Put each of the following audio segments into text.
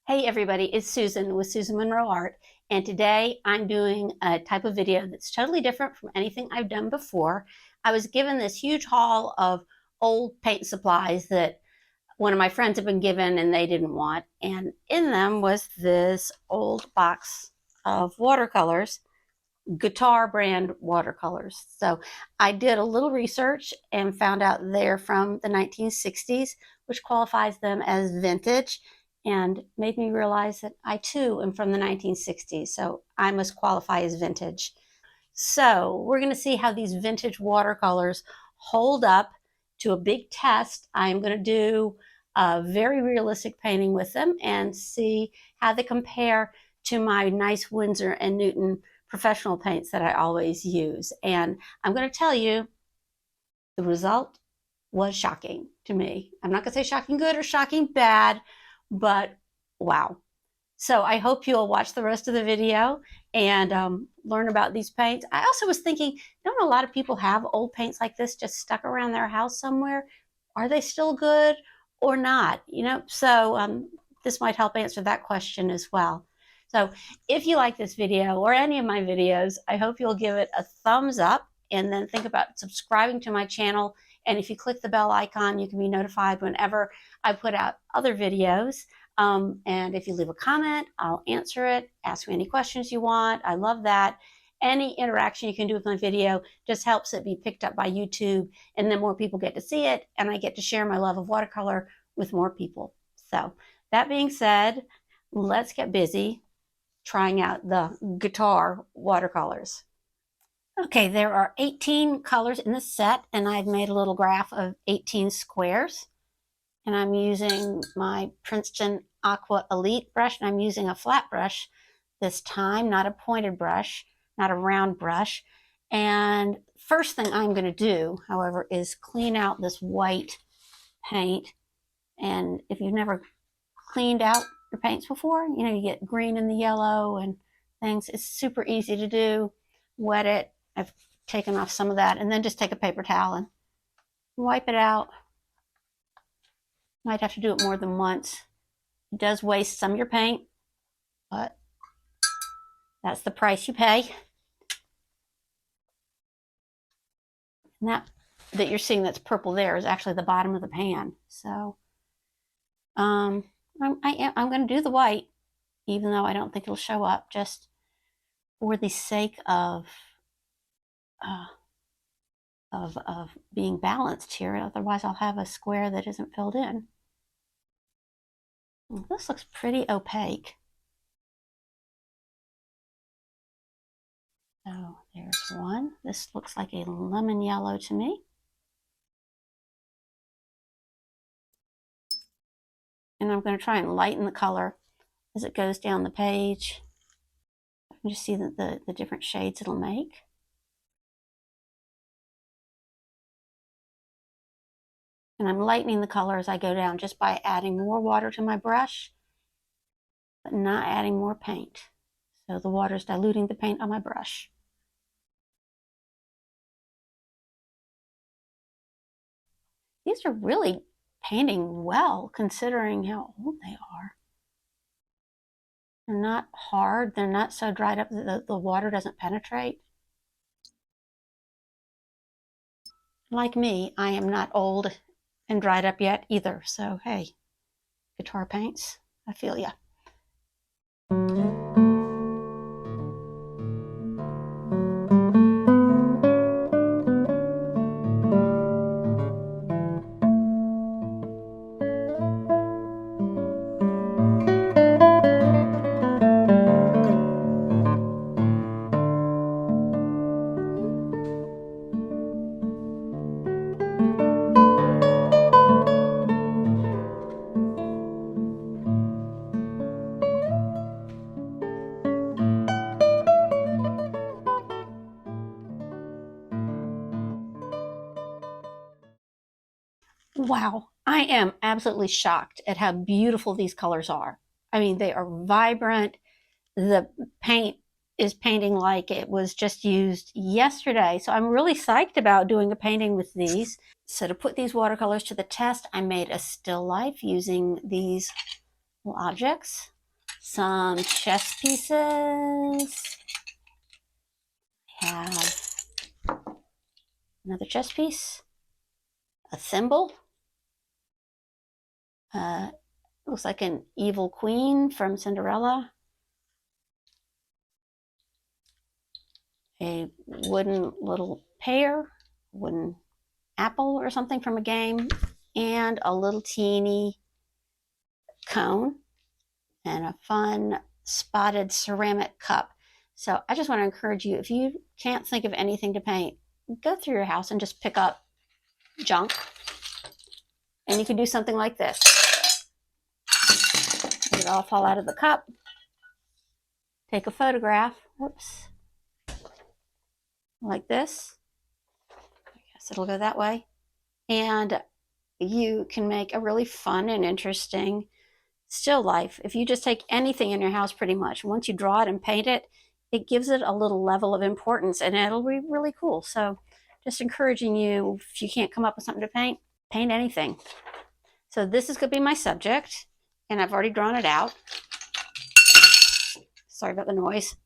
Hey everybody, it's Susan with Susan Monroe Art, and today I'm doing a type of video that's totally different from anything I've done before. I was given this huge haul of old paint supplies that one of my friends had been given and they didn't want, and in them was this old box of watercolors, guitar brand watercolors. So I did a little research and found out they're from the 1960s, which qualifies them as vintage, and made me realize that I too am from the 1960s, so I must qualify as vintage. So we're going to see how these vintage watercolors hold up to a big test. I'm going to do a very realistic painting with them and see how they compare to my nice Winsor and Newton professional paints that I always use. And I'm going to tell you, the result was shocking to me. I'm not going to say shocking good or shocking bad, but wow. So I hope you'll watch the rest of the video and learn about these paints. I also was thinking, don't a lot of people have old paints like this just stuck around their house somewhere? Are they still good or not? So this might help answer that question as well. So if you like this video or any of my videos, I hope you'll give it a thumbs up and then think about subscribing to my channel. And if you click the bell icon, you can be notified whenever I put out other videos. And if you leave a comment, I'll answer it. Ask me any questions you want. I love that. Any interaction you can do with my video just helps it be picked up by YouTube, and then more people get to see it, and I get to share my love of watercolor with more people. So that being said, let's get busy trying out the guitar watercolors. Okay, there are 18 colors in the set, and I've made a little graph of 18 squares. And I'm using my Princeton Aqua Elite brush, and I'm using a flat brush this time, not a pointed brush, not a round brush. And first thing I'm going to do, however, is clean out this white paint. And if you've never cleaned out your paints before, you get green in the yellow and things. It's super easy to do. Wet it. I've taken off some of that, and then just take a paper towel and wipe it out. Might have to do it more than once. It does waste some of your paint, but that's the price you pay. And that you're seeing that's purple there is actually the bottom of the pan. So I'm going to do the white, even though I don't think it'll show up, just for the sake of being balanced here. Otherwise, I'll have a square that isn't filled in. Well, this looks pretty opaque. So there's one. This looks like a lemon yellow to me. And I'm going to try and lighten the color as it goes down the page. You can just see the different shades it'll make. And I'm lightening the color as I go down just by adding more water to my brush, but not adding more paint. So the water is diluting the paint on my brush. These are really painting well, considering how old they are. They're not hard. They're not so dried up that the water doesn't penetrate. Like me, I am not old and dried up yet either. So, hey, guitar paints, I feel ya. Wow, I am absolutely shocked at how beautiful these colors are. I mean, they are vibrant. The paint is painting like it was just used yesterday. So I'm really psyched about doing a painting with these. So to put these watercolors to the test, I made a still life using these little objects. some chess pieces. Have another chess piece, a thimble, looks like an evil queen from Cinderella, a wooden little pear, wooden apple or something from a game, and a little teeny cone, and a fun spotted ceramic cup. So I just want to encourage you, if you can't think of anything to paint, go through your house and just pick up junk. And you can do something like this. It all fall out of the cup. Take a photograph. Whoops. Like this. I guess it'll go that way. And you can make a really fun and interesting still life. If you just take anything in your house pretty much, once you draw it and paint it, it gives it a little level of importance and it'll be really cool. So just encouraging you, if you can't come up with something to paint, paint anything. So this is going to be my subject, and I've already drawn it out. Sorry about the noise.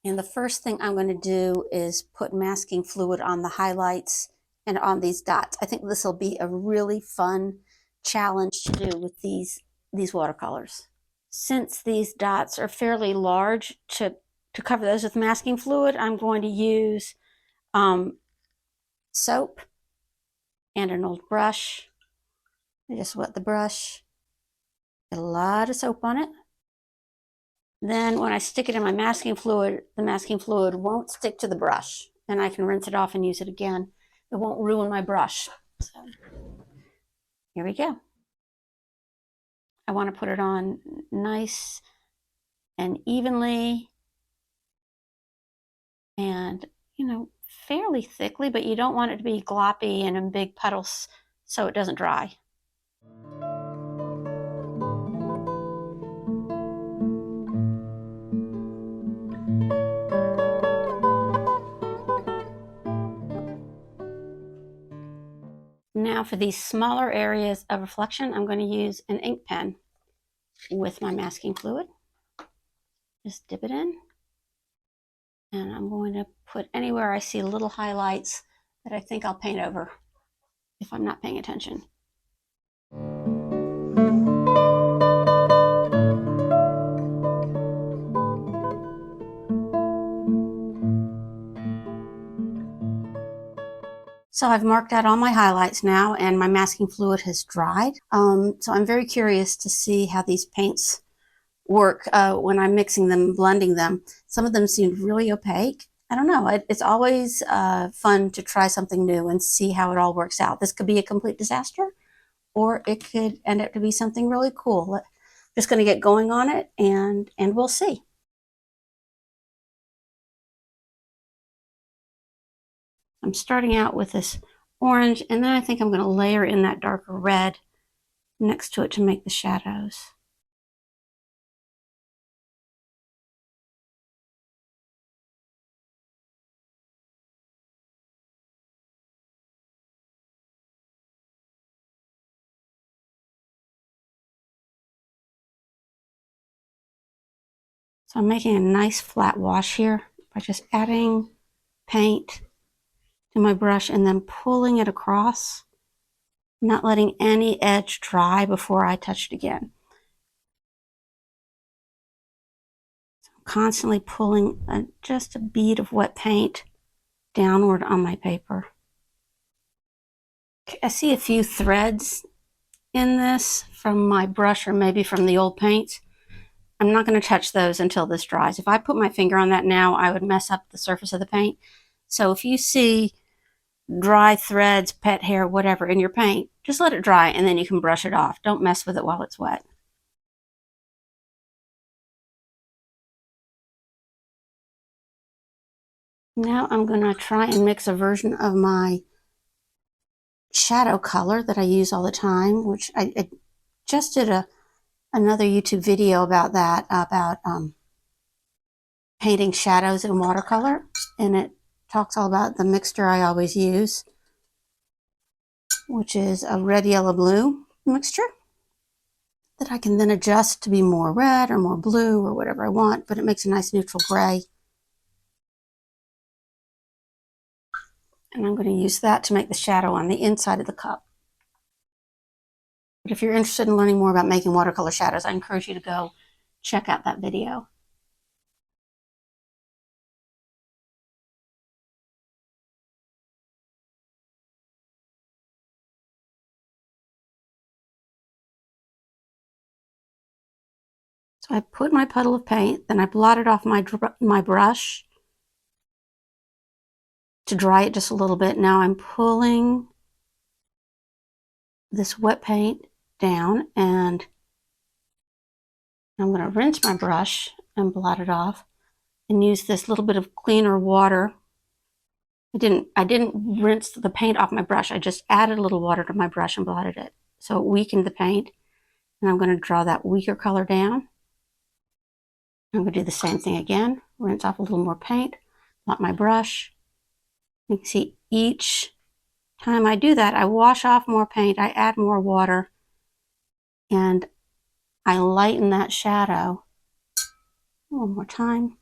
And the first thing I'm going to do is put masking fluid on the highlights and on these dots. I think this will be a really fun challenge to do with these watercolors. Since these dots are fairly large to cover those with masking fluid, I'm going to use soap and an old brush. I just wet the brush, get a lot of soap on it. Then when I stick it in my masking fluid, the masking fluid won't stick to the brush, and I can rinse it off and use it again. It won't ruin my brush. So here we go. I want to put it on nice and evenly and, you know, fairly thickly, but you don't want it to be gloppy and in big puddles so it doesn't dry. Now for these smaller areas of reflection, I'm going to use an ink pen with my masking fluid. Just dip it in. And I'm going to put anywhere I see little highlights that I think I'll paint over if I'm not paying attention. So I've marked out all my highlights now, and my masking fluid has dried. So I'm very curious to see how these paints work when I'm mixing them, blending them. Some of them seem really opaque. I don't know. It's always fun to try something new and see how it all works out. This could be a complete disaster, or it could end up to be something really cool. I'm just going to get going on it, and we'll see. I'm starting out with this orange, and then I think I'm going to layer in that darker red next to it to make the shadows. So I'm making a nice flat wash here by just adding paint to my brush and then pulling it across, not letting any edge dry before I touch it again. So I'm constantly pulling just a bead of wet paint downward on my paper. I see a few threads in this from my brush or maybe from the old paint. I'm not going to touch those until this dries. If I put my finger on that now, I would mess up the surface of the paint. So if you see dry threads, pet hair, whatever in your paint, just let it dry and then you can brush it off. Don't mess with it while it's wet. Now I'm going to try and mix a version of my shadow color that I use all the time, which I just did another YouTube video about that, about painting shadows in watercolor, and it talks all about the mixture I always use, which is a red, yellow, blue mixture. that I can then adjust to be more red or more blue or whatever I want, but it makes a nice neutral gray. And I'm going to use that to make the shadow on the inside of the cup. But if you're interested in learning more about making watercolor shadows, I encourage you to go check out that video. So I put my puddle of paint, then I blotted off my brush to dry it just a little bit. Now I'm pulling this wet paint down, and I'm going to rinse my brush and blot it off and use this little bit of cleaner water. I didn't rinse the paint off my brush. I just added a little water to my brush and blotted it. So it weakened the paint. And I'm going to draw that weaker color down. I'm going to do the same thing again. Rinse off a little more paint, blot my brush. You can see each time I do that, I wash off more paint, I add more water, and I lighten that shadow one more time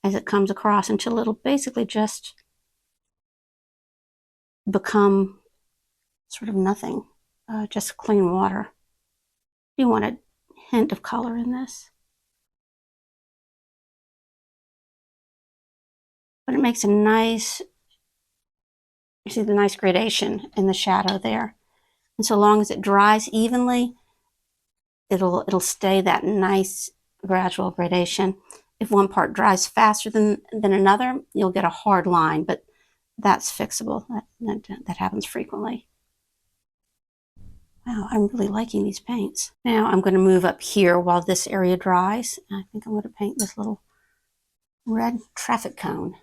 as it comes across until it'll basically just become sort of nothing, just clean water. You want a hint of color in this. But it makes a nice, you see the nice gradation in the shadow there. And so long as it dries evenly, it'll stay that nice gradual gradation. If one part dries faster than another, you'll get a hard line, but that's fixable. That happens frequently. Wow, I'm really liking these paints. Now I'm going to move up here while this area dries. I think I'm going to paint this little red traffic cone.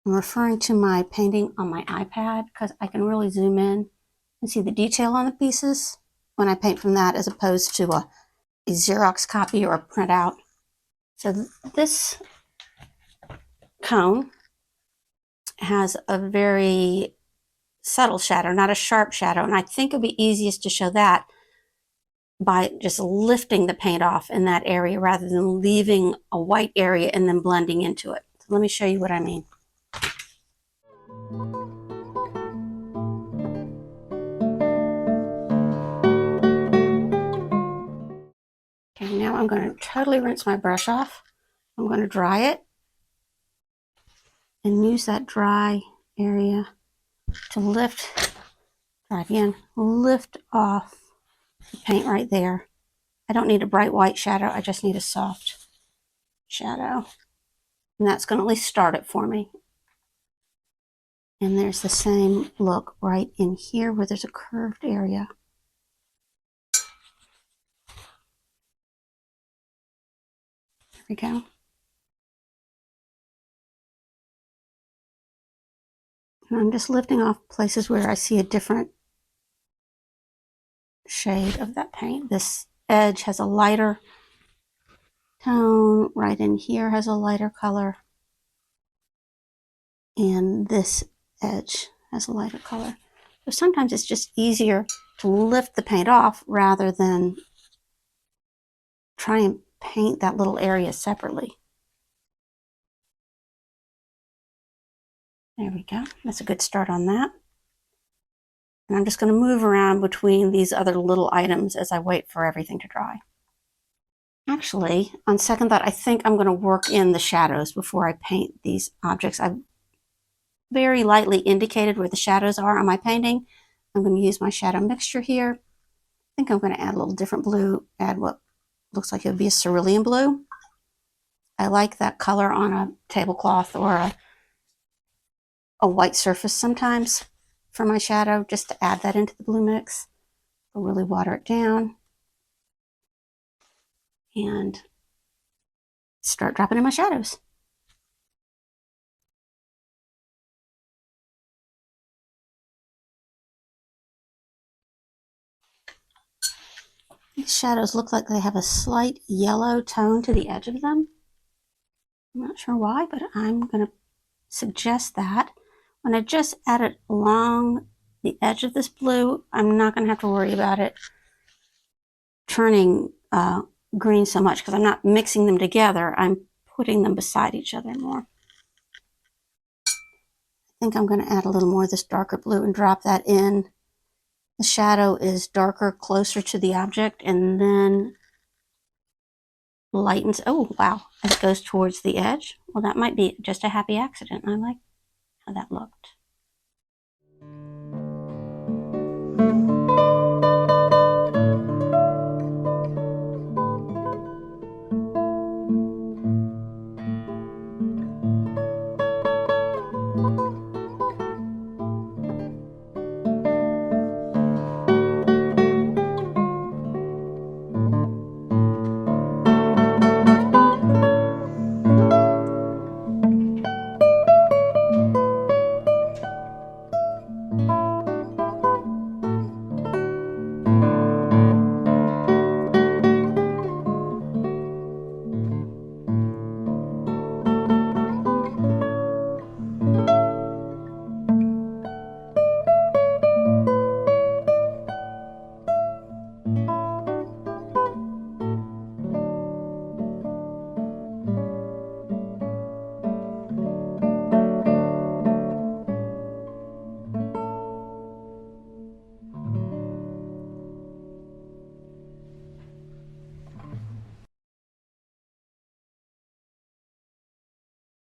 I'm referring to my painting on my iPad because I can really zoom in and see the detail on the pieces when I paint from that, as opposed to a Xerox copy or a printout. So this cone has a very subtle shadow, not a sharp shadow, and I think it would be easiest to show that by just lifting the paint off in that area rather than leaving a white area and then blending into it. So let me show you what I mean. Okay, now I'm going to totally rinse my brush off. I'm going to dry it and use that dry area to lift off the paint right there. I don't need a bright white shadow, I just need a soft shadow. And that's going to at least start it for me. And there's the same look right in here where there's a curved area. There we go. And I'm just lifting off places where I see a different shade of that paint. This edge has a lighter tone, right in here has a lighter color, and this edge has a lighter color. So sometimes it's just easier to lift the paint off rather than try and paint that little area separately. There we go. That's a good start on that. And I'm just going to move around between these other little items as I wait for everything to dry. Actually, on second thought, I think I'm going to work in the shadows before I paint these objects. I've very lightly indicated where the shadows are on my painting. I'm going to use my shadow mixture here. I think I'm going to add a little different blue, add what looks like it would be a cerulean blue. I like that color on a tablecloth or a white surface sometimes for my shadow, just to add that into the blue mix. I'll really water it down and start dropping in my shadows. These shadows look like they have a slight yellow tone to the edge of them. I'm not sure why, but I'm going to suggest that. When I just add it along the edge of this blue, I'm not going to have to worry about it turning green so much because I'm not mixing them together. I'm putting them beside each other more. I think I'm going to add a little more of this darker blue and drop that in. The shadow is darker closer to the object and then lightens. Oh, wow. As it goes towards the edge. Well, that might be just a happy accident. I like how that looked.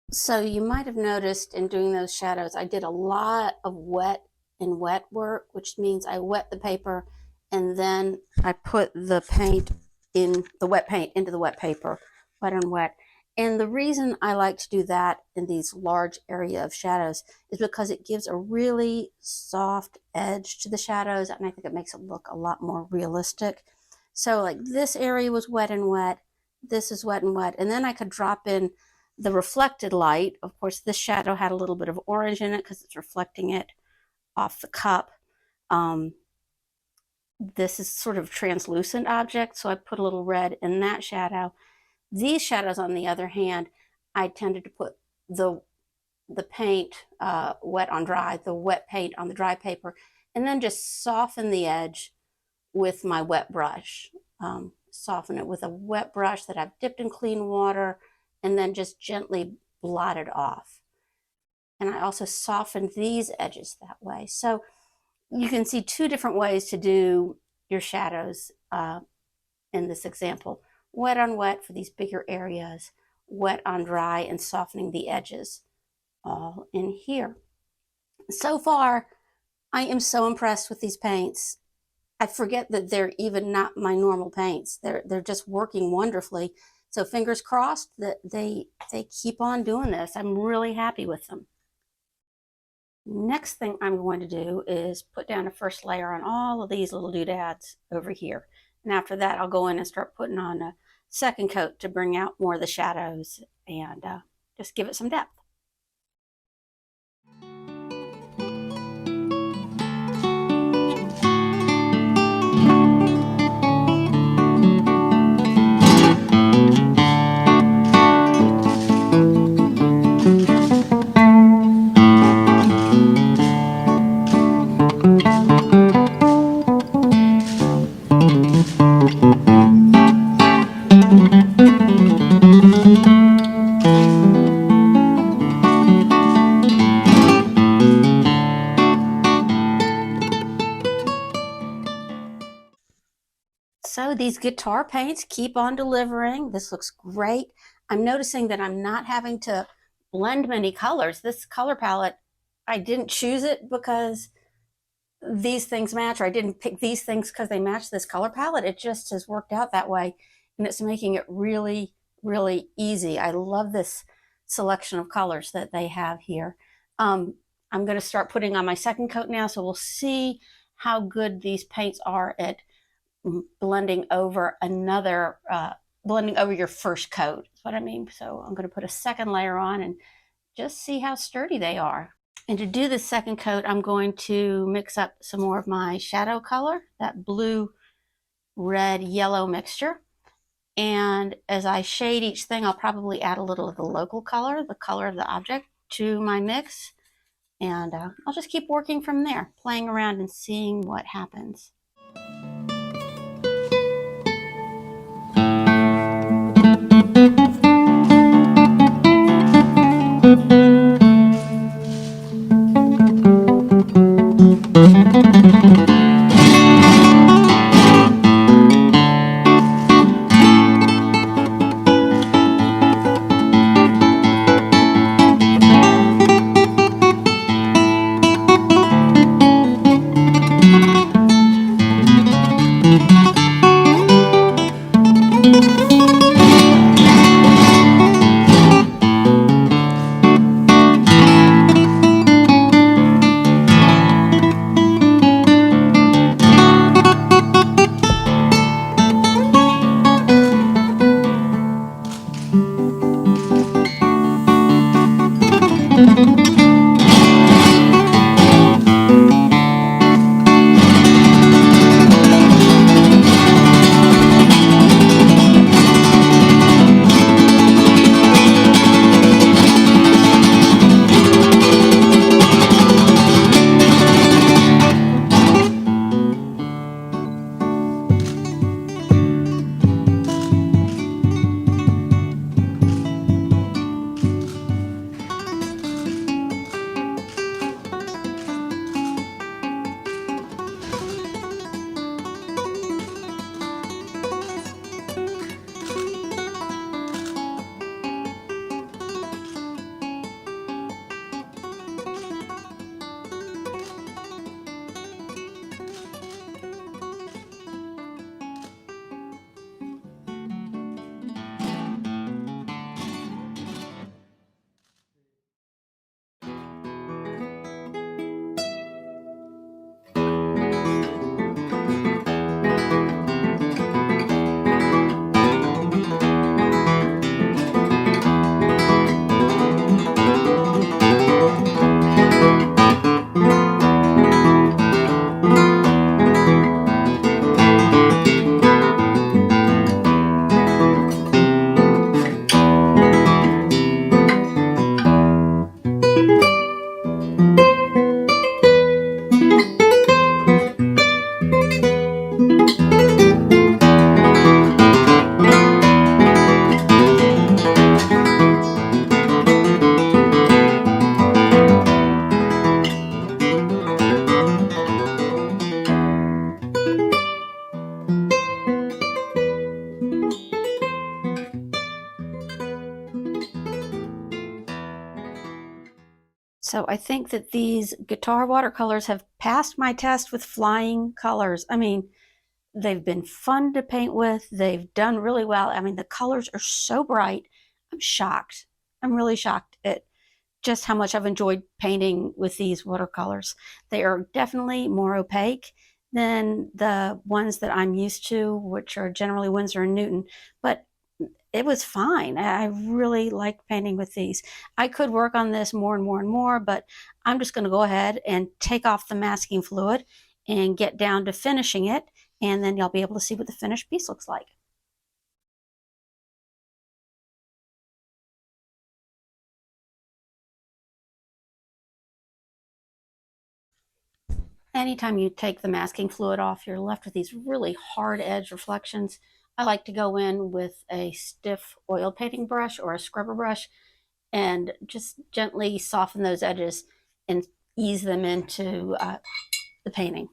So you might have noticed in doing those shadows, I did a lot of wet and wet work, which means I wet the paper and then I put the paint in the wet paint into the wet paper, wet on wet. And the reason I like to do that in these large area of shadows is because it gives a really soft edge to the shadows, and I think it makes it look a lot more realistic. So like this area was wet and wet, this is wet and wet, and then I could drop in the reflected light. Of course, this shadow had a little bit of orange in it because it's reflecting it off the cup. This is sort of translucent object, so I put a little red in that shadow. These shadows, on the other hand, I tended to put the paint wet on dry, the wet paint on the dry paper, and then just soften the edge with my wet brush. Soften it with a wet brush that I've dipped in clean water and then just gently blot it off. And I also softened these edges that way. So you can see two different ways to do your shadows in this example. Wet on wet for these bigger areas, wet on dry and softening the edges all in here. So far, I am so impressed with these paints. I forget that they're even not my normal paints. They're just working wonderfully. So fingers crossed that they keep on doing this. I'm really happy with them. Next thing I'm going to do is put down a first layer on all of these little doodads over here. And after that, I'll go in and start putting on a second coat to bring out more of the shadows and just give it some depth. So these guitar paints keep on delivering. This looks great. I'm noticing that I'm not having to blend many colors. This color palette, I didn't choose it because these things match, or I didn't pick these things because they match this color palette. It just has worked out that way, and it's making it really, really easy. I love this selection of colors that they have here. I'm going to start putting on my second coat now, so we'll see how good these paints are at blending over blending over your first coat is what I mean. So I'm going to put a second layer on and just see how sturdy they are. And to do the second coat, I'm going to mix up some more of my shadow color, that blue, red, yellow mixture. And as I shade each thing, I'll probably add a little of the local color, the color of the object, to my mix. And I'll just keep working from there, playing around and seeing what happens. So I think that these guitar watercolors have passed my test with flying colors. I mean, they've been fun to paint with. They've done really well. I mean, the colors are so bright. I'm shocked. I'm really shocked at just how much I've enjoyed painting with these watercolors. They are definitely more opaque than the ones that I'm used to, which are generally Winsor and Newton, but it was fine. I really like painting with these. I could work on this more and more and more, but I'm just going to go ahead and take off the masking fluid and get down to finishing it, and then you'll be able to see what the finished piece looks like. Anytime you take the masking fluid off, you're left with these really hard edge reflections. I like to go in with a stiff oil painting brush or a scrubber brush and just gently soften those edges and ease them into the painting.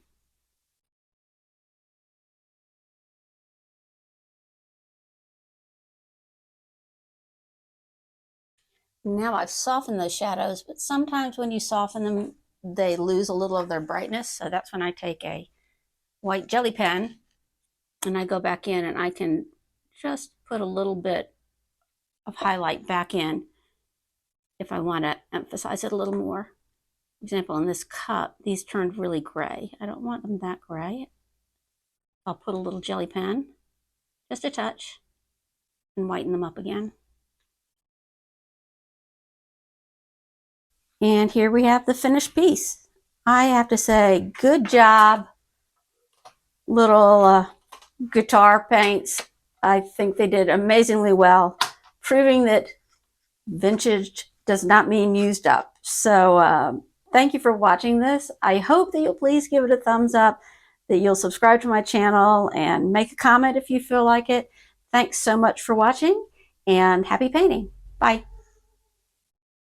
Now I've softened those shadows, but sometimes when you soften them, they lose a little of their brightness. So that's when I take a white jelly pen and I go back in and I can just put a little bit of highlight back in if I want to emphasize it a little more. For example, in this cup, these turned really gray. I don't want them that gray. I'll put a little jelly pen, just a touch, and whiten them up again. And here we have the finished piece. I have to say, good job, little guitar paints. I think they did amazingly well, proving that vintage does not mean used up. So thank you for watching this. I hope that you'll please give it a thumbs up, that you'll subscribe to my channel and make a comment if you feel like it. Thanks so much for watching and happy painting. Bye.